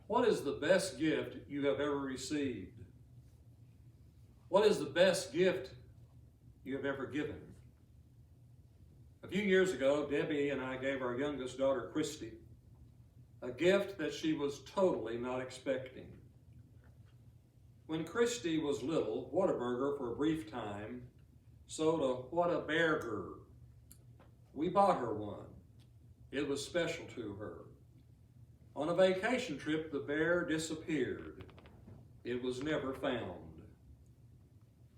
What is the best gift you have ever received? What is the best gift you have ever given? A few years ago, Debbie and I gave our youngest daughter, Christy, a gift that she was totally not expecting. When Christy was little, Whataburger for a brief time sold a Whataburger. We bought her one. It was special to her. On a vacation trip, the bear disappeared. It was never found.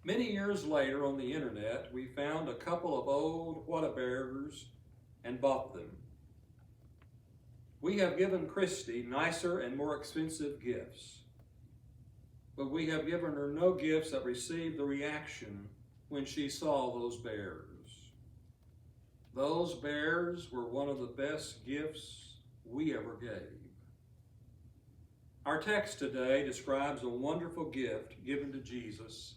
Many years later on the internet, we found a couple of old Whataburgers and bought them. We have given Christy nicer and more expensive gifts, but we have given her no gifts that received the reaction when she saw those bears. Those bears were one of the best gifts we ever gave. Our text today describes a wonderful gift given to Jesus,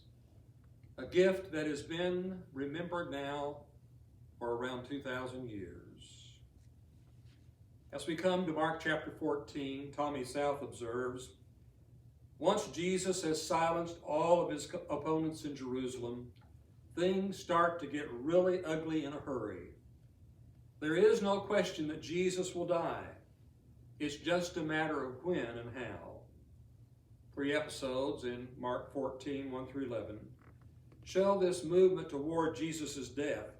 a gift that has been remembered now for around 2,000 years. As we come to Mark chapter 14, Tommy South observes, once Jesus has silenced all of his opponents in Jerusalem, things start to get really ugly in a hurry. There is no question that Jesus will die. It's just a matter of when and how. 3 episodes in Mark 14, 1 through 11, show this movement toward Jesus' death,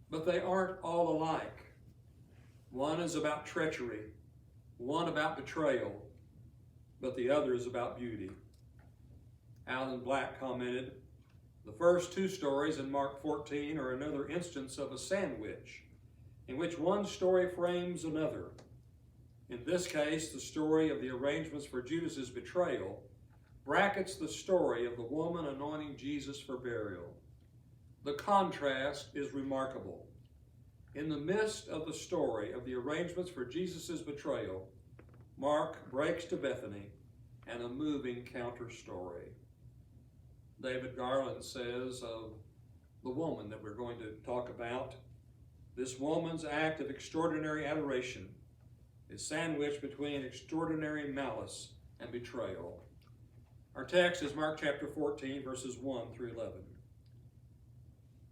but they aren't all alike. One is about treachery, one about betrayal, but the other is about beauty. Alan Black commented, the first 2 stories in Mark 14 are another instance of a sandwich, in which one story frames another. In this case, the story of the arrangements for Judas's betrayal brackets the story of the woman anointing Jesus for burial. The contrast is remarkable. In the midst of the story of the arrangements for Jesus' betrayal, Mark breaks to Bethany and a moving counter story. David Garland says of the woman that we're going to talk about, this woman's act of extraordinary adoration is sandwiched between extraordinary malice and betrayal. Our text is Mark chapter 14, verses 1 through 11.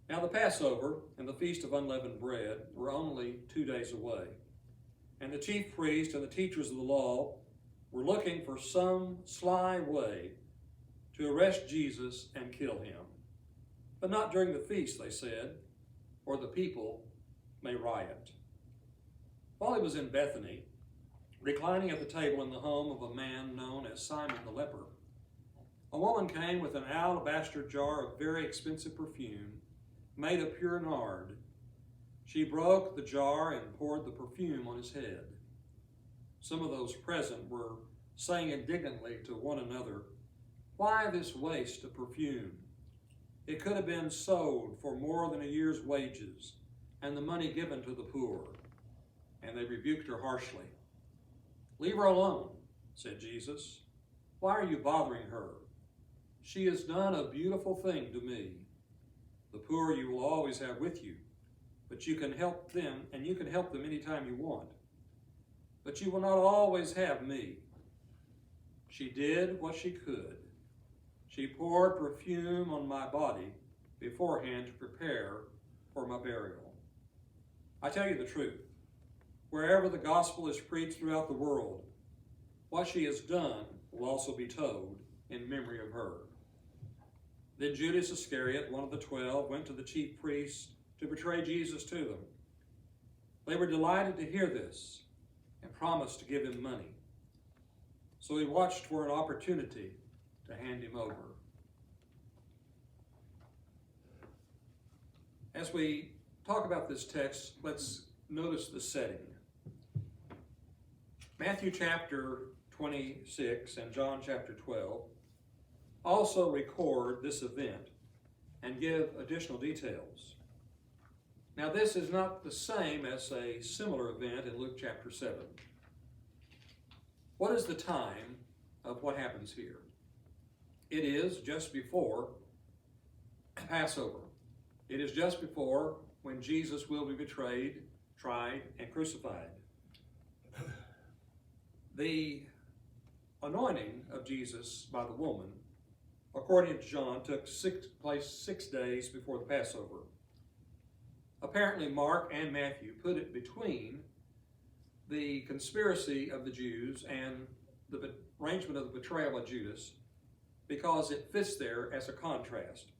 Now the Passover and the Feast of Unleavened Bread were only 2 days away, and the chief priests and the teachers of the law were looking for some sly way to arrest Jesus and kill him. But not during the feast, they said, or the people may riot. While he was in Bethany, reclining at the table in the home of a man known as Simon the leper, a woman came with an alabaster jar of very expensive perfume made of pure nard. She broke the jar and poured the perfume on his head. Some of those present were saying indignantly to one another, why this waste of perfume? It could have been sold for more than a year's wages and the money given to the poor. And they rebuked her harshly. Leave her alone, said Jesus. Why are you bothering her? She has done a beautiful thing to me. The poor you will always have with you, but you can help them, and you can help them anytime you want. But you will not always have me. She did what she could. She poured perfume on my body beforehand to prepare for my burial. I tell you the truth, wherever the gospel is preached throughout the world, what she has done will also be told in memory of her. Then Judas Iscariot, one of the 12, went to the chief priests to betray Jesus to them. They were delighted to hear this and promised to give him money. So he watched for an opportunity to hand him over. As we talk about this text, let's notice the setting. Matthew chapter 26 and John chapter 12 also record this event and give additional details. Now, this is not the same as a similar event in Luke chapter 7. What is the time of what happens here? It is just before Passover. It is just before when Jesus will be betrayed, tried, and crucified. The anointing of Jesus by the woman, according to John, took place 6 days before the Passover. Apparently, Mark and Matthew put it between the conspiracy of the Jews and the arrangement of the betrayal of Judas, because it fits there as a contrast.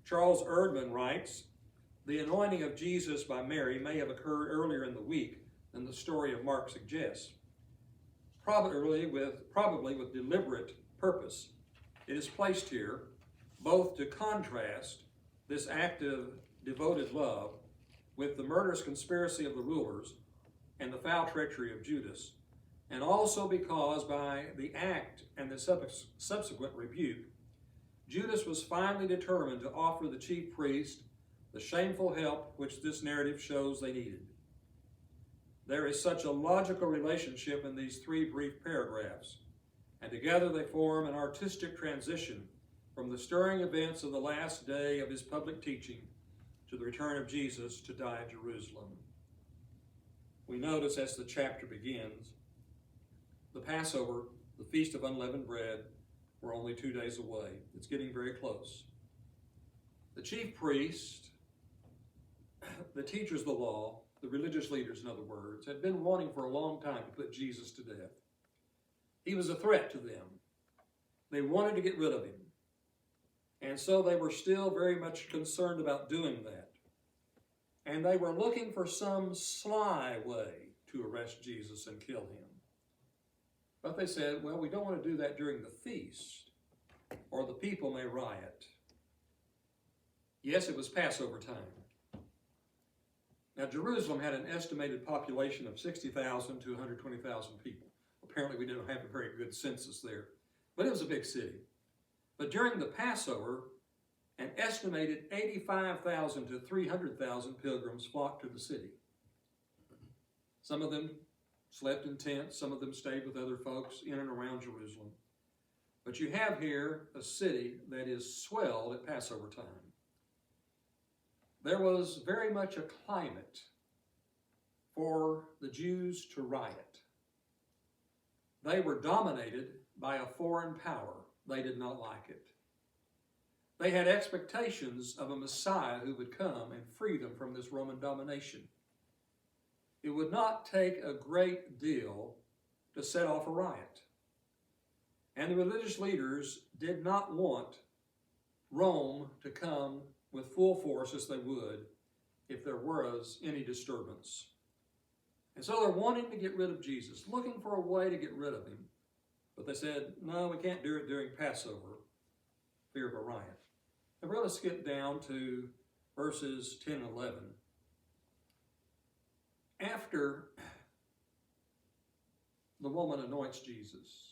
Charles Erdman writes, the anointing of Jesus by Mary may have occurred earlier in the week than the story of Mark suggests, probably with deliberate purpose. It is placed here both to contrast this active, devoted love with the murderous conspiracy of the rulers and the foul treachery of Judas, and also because by the act and the subsequent rebuke, Judas was finally determined to offer the chief priest the shameful help which this narrative shows they needed. There is such a logical relationship in these 3 brief paragraphs, and together they form an artistic transition from the stirring events of the last day of his public teaching to the return of Jesus to die in Jerusalem. We notice as the chapter begins, the Passover, the Feast of Unleavened Bread, were only 2 days away. It's getting very close. The chief priest, the teachers of the law, the religious leaders, in other words, had been wanting for a long time to put Jesus to death. He was a threat to them. They wanted to get rid of him. And so they were still very much concerned about doing that. And they were looking for some sly way to arrest Jesus and kill him. But they said, well, we don't want to do that during the feast, or the people may riot. Yes, it was Passover time. Now, Jerusalem had an estimated population of 60,000 to 120,000 people. Apparently, we didn't have a very good census there, but it was a big city. But during the Passover, an estimated 85,000 to 300,000 pilgrims flocked to the city. Some of them slept in tents, some of them stayed with other folks in and around Jerusalem. But you have here a city that is swelled at Passover time. There was very much a climate for the Jews to riot. They were dominated by a foreign power. They did not like it. They had expectations of a Messiah who would come and free them from this Roman domination. It would not take a great deal to set off a riot. And the religious leaders did not want Rome to come with full force as they would if there was any disturbance. And so they're wanting to get rid of Jesus, looking for a way to get rid of him. But they said, no, we can't do it during Passover, fear of a riot. And we're going to skip down to verses 10 and 11. After the woman anoints Jesus,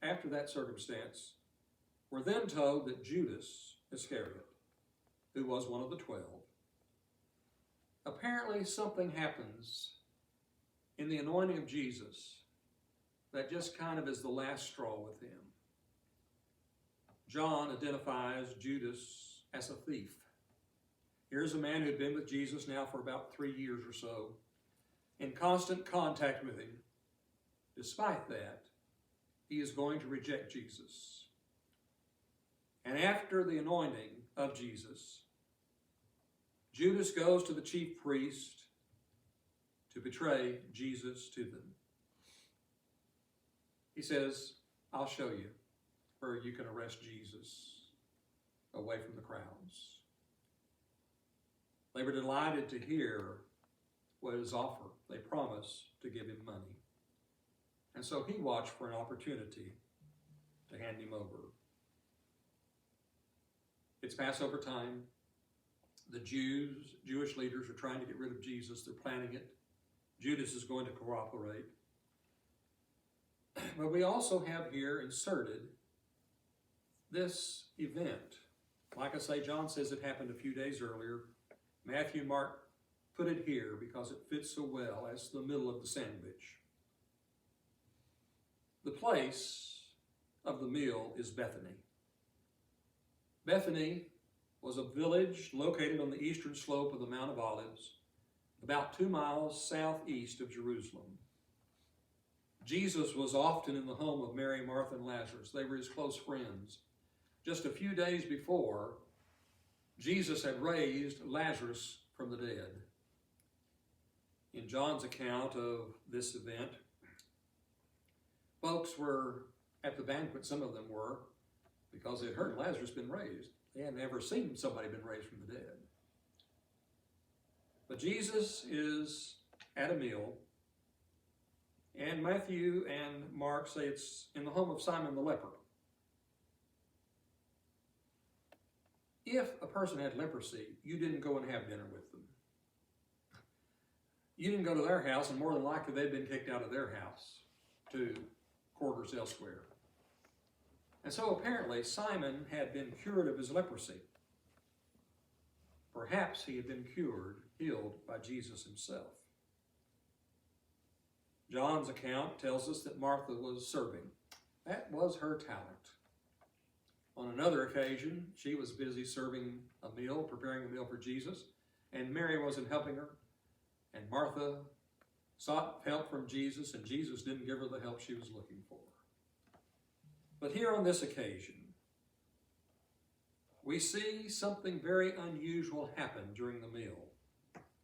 after that circumstance, we're then told that Judas Iscariot, who was one of the 12, apparently something happens in the anointing of Jesus that just kind of is the last straw with him. John identifies Judas as a thief. Here's a man who had been with Jesus now for about 3 years or so, in constant contact with him. Despite that, he is going to reject Jesus. And after the anointing of Jesus, Judas goes to the chief priest to betray Jesus to them. He says, I'll show you where you can arrest Jesus away from the crowds. They were delighted to hear what is offered. They promised to give him money. And so he watched for an opportunity to hand him over. It's Passover time. The Jewish leaders are trying to get rid of Jesus. They're planning it. Judas is going to cooperate. But we also have here inserted this event. Like I say, John says it happened a few days earlier. Matthew and Mark put it here because it fits so well as the middle of the sandwich. The place of the meal is Bethany. Bethany was a village located on the eastern slope of the Mount of Olives, about 2 miles southeast of Jerusalem. Jesus was often in the home of Mary, Martha, and Lazarus. They were his close friends. Just a few days before, Jesus had raised Lazarus from the dead. In John's account of this event, folks were at the banquet, some of them were, because they'd heard Lazarus been raised. They had never seen somebody been raised from the dead. But Jesus is at a meal, and Matthew and Mark say it's in the home of Simon the leper. If a person had leprosy, you didn't go and have dinner with them. You didn't go to their house, and more than likely they'd been kicked out of their house to quarters elsewhere. And so apparently Simon had been cured of his leprosy. Perhaps he had been healed by Jesus himself. John's account tells us that Martha was serving. That was her talent. On another occasion, she was busy serving a meal, preparing a meal for Jesus, and Mary wasn't helping her. And Martha sought help from Jesus, and Jesus didn't give her the help she was looking for. But here on this occasion, we see something very unusual happen during the meal.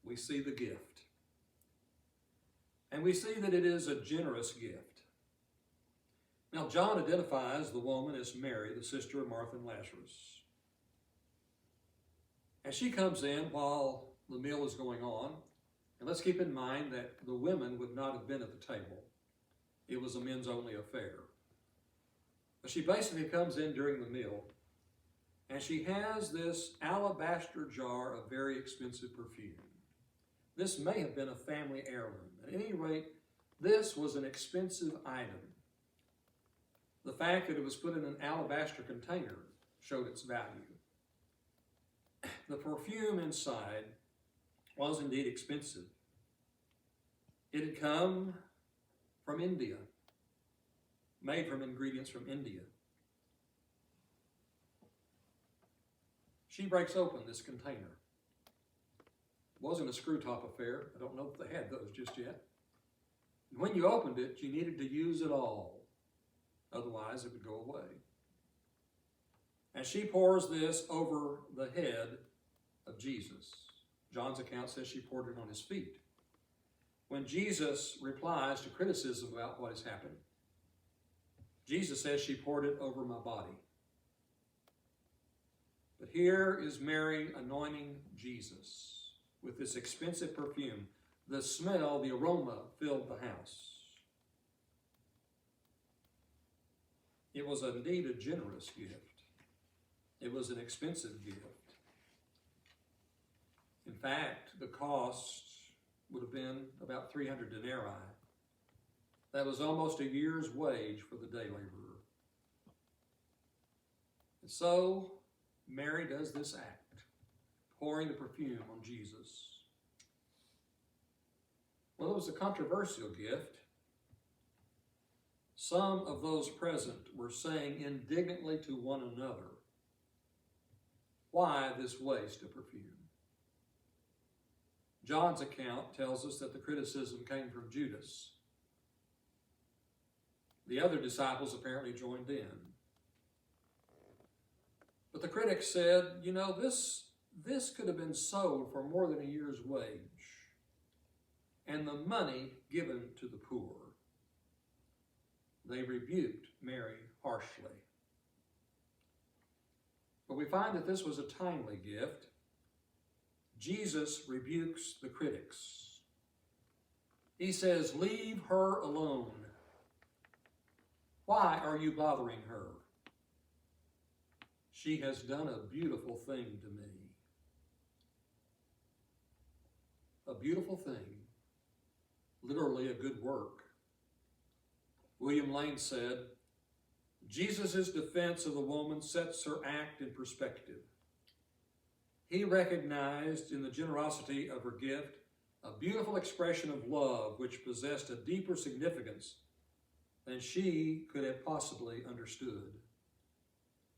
We see the gift. And we see that it is a generous gift. Now, John identifies the woman as Mary, the sister of Martha and Lazarus. And she comes in while the meal is going on. And let's keep in mind that the women would not have been at the table. It was a men's only affair. But she basically comes in during the meal, and she has this alabaster jar of very expensive perfume. This may have been a family heirloom. At any rate, this was an expensive item. The fact that it was put in an alabaster container showed its value. The perfume inside was indeed expensive. It had come from India, made from ingredients from India. She breaks open this container. It wasn't a screw top affair. I don't know if they had those just yet. And when you opened it, you needed to use it all. Otherwise, it would go away. And she pours this over the head of Jesus. John's account says she poured it on his feet. When Jesus replies to criticism about what has happened, Jesus says she poured it over my body. But here is Mary anointing Jesus with this expensive perfume. The smell, the aroma filled the house. It was indeed a generous gift. It was an expensive gift. In fact, the cost would have been about 300 denarii. That was almost a year's wage for the day laborer. And so, Mary does this act, pouring the perfume on Jesus. Well, it was a controversial gift. Some of those present were saying indignantly to one another, "Why this waste of perfume?" John's account tells us that the criticism came from Judas. The other disciples apparently joined in. But the critics said, you know, this could have been sold for more than a year's wage, and the money given to the poor. They rebuked Mary harshly. But we find that this was a timely gift. Jesus rebukes the critics. He says, "Leave her alone. Why are you bothering her? She has done a beautiful thing to me." A beautiful thing. Literally a good work. William Lane said, Jesus' defense of the woman sets her act in perspective. He recognized in the generosity of her gift a beautiful expression of love which possessed a deeper significance than she could have possibly understood.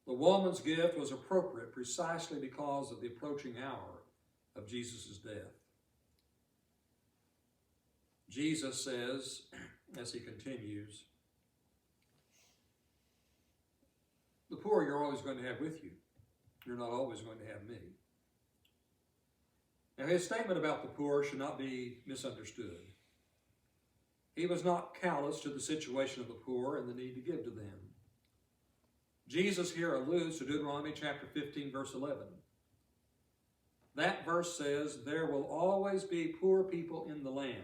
The woman's gift was appropriate precisely because of the approaching hour of Jesus' death. Jesus says, as he continues, the poor you're always going to have with you. You're not always going to have me. Now, his statement about the poor should not be misunderstood. He was not callous to the situation of the poor and the need to give to them. Jesus here alludes to Deuteronomy chapter 15, verse 11. That verse says, there will always be poor people in the land.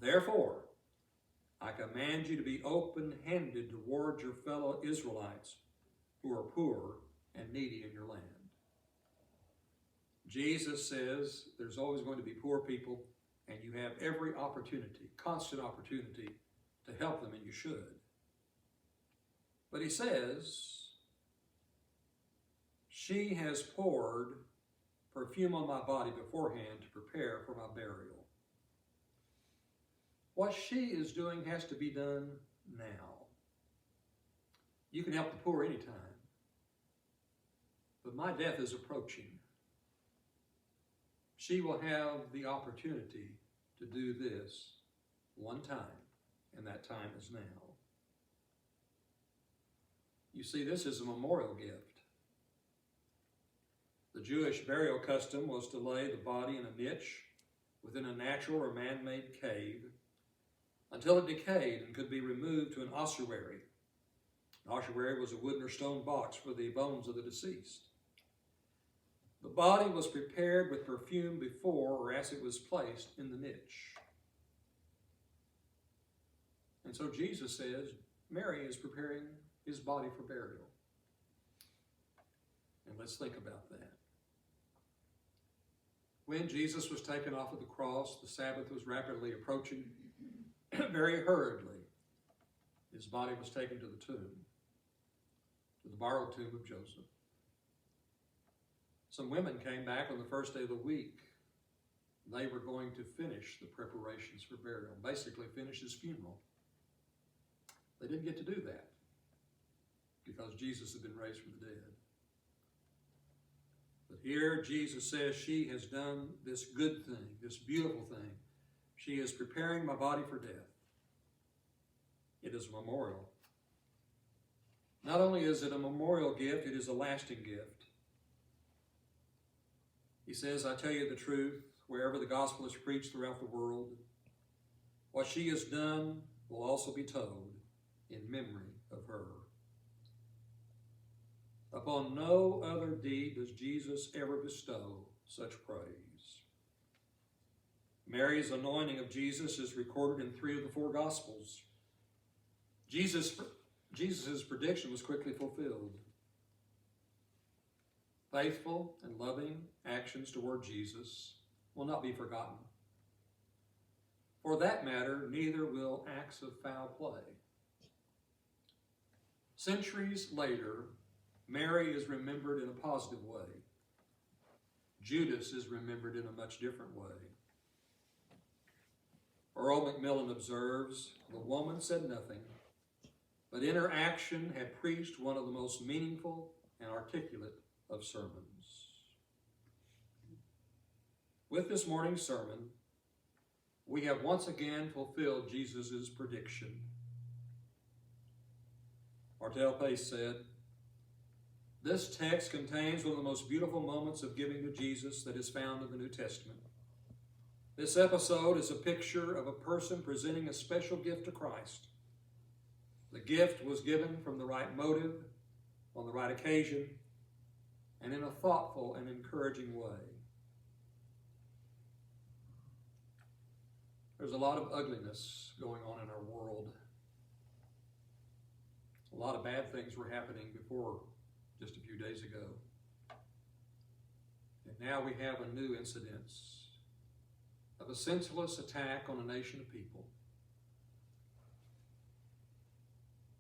Therefore, I command you to be open-handed toward your fellow Israelites who are poor and needy in your land. Jesus says there's always going to be poor people, and you have every opportunity, constant opportunity, to help them, and you should. But he says, she has poured perfume on my body beforehand to prepare for my burial. What she is doing has to be done now. You can help the poor anytime, but my death is approaching. She will have the opportunity to do this one time, and that time is now. You see, this is a memorial gift. The Jewish burial custom was to lay the body in a niche within a natural or man-made cave until it decayed and could be removed to an ossuary. An ossuary was a wooden or stone box for the bones of the deceased. The body was prepared with perfume before or as it was placed in the niche. And so Jesus says, Mary is preparing his body for burial. And let's think about that. When Jesus was taken off of the cross, the Sabbath was rapidly approaching. Very hurriedly, his body was taken to the tomb, to the borrowed tomb of Joseph. Some women came back on the first day of the week. They were going to finish the preparations for burial, basically finish his funeral. They didn't get to do that because Jesus had been raised from the dead. But here Jesus says she has done this good thing, this beautiful thing. She is preparing my body for death. It is a memorial. Not only is it a memorial gift, it is a lasting gift. He says, I tell you the truth, wherever the gospel is preached throughout the world, what she has done will also be told in memory of her. Upon no other deed does Jesus ever bestow such praise. Mary's anointing of Jesus is recorded in 3 of the 4 Gospels. Jesus' prediction was quickly fulfilled. Faithful and loving actions toward Jesus will not be forgotten. For that matter, neither will acts of foul play. Centuries later, Mary is remembered in a positive way. Judas is remembered in a much different way. Earl Macmillan observes, the woman said nothing, but in her action had preached one of the most meaningful and articulate of sermons. With this morning's sermon, we have once again fulfilled Jesus' prediction. Martel Pace said, this text contains one of the most beautiful moments of giving to Jesus that is found in the New Testament. This episode is a picture of a person presenting a special gift to Christ. The gift was given from the right motive, on the right occasion, and in a thoughtful and encouraging way. There's a lot of ugliness going on in our world. A lot of bad things were happening before just a few days ago. And now we have a new incident of a senseless attack on a nation of people.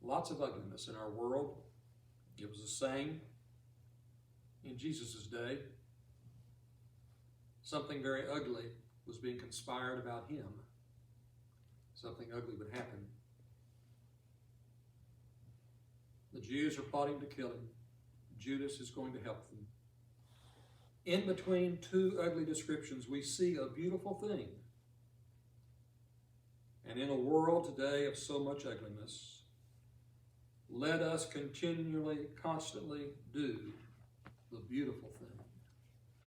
Lots of ugliness in our world. It was the same in Jesus' day. Something very ugly was being conspired about him. Something ugly would happen. The Jews are plotting to kill him. Judas is going to help them. In between 2 ugly descriptions, we see a beautiful thing. And in a world today of so much ugliness, let us continually, constantly do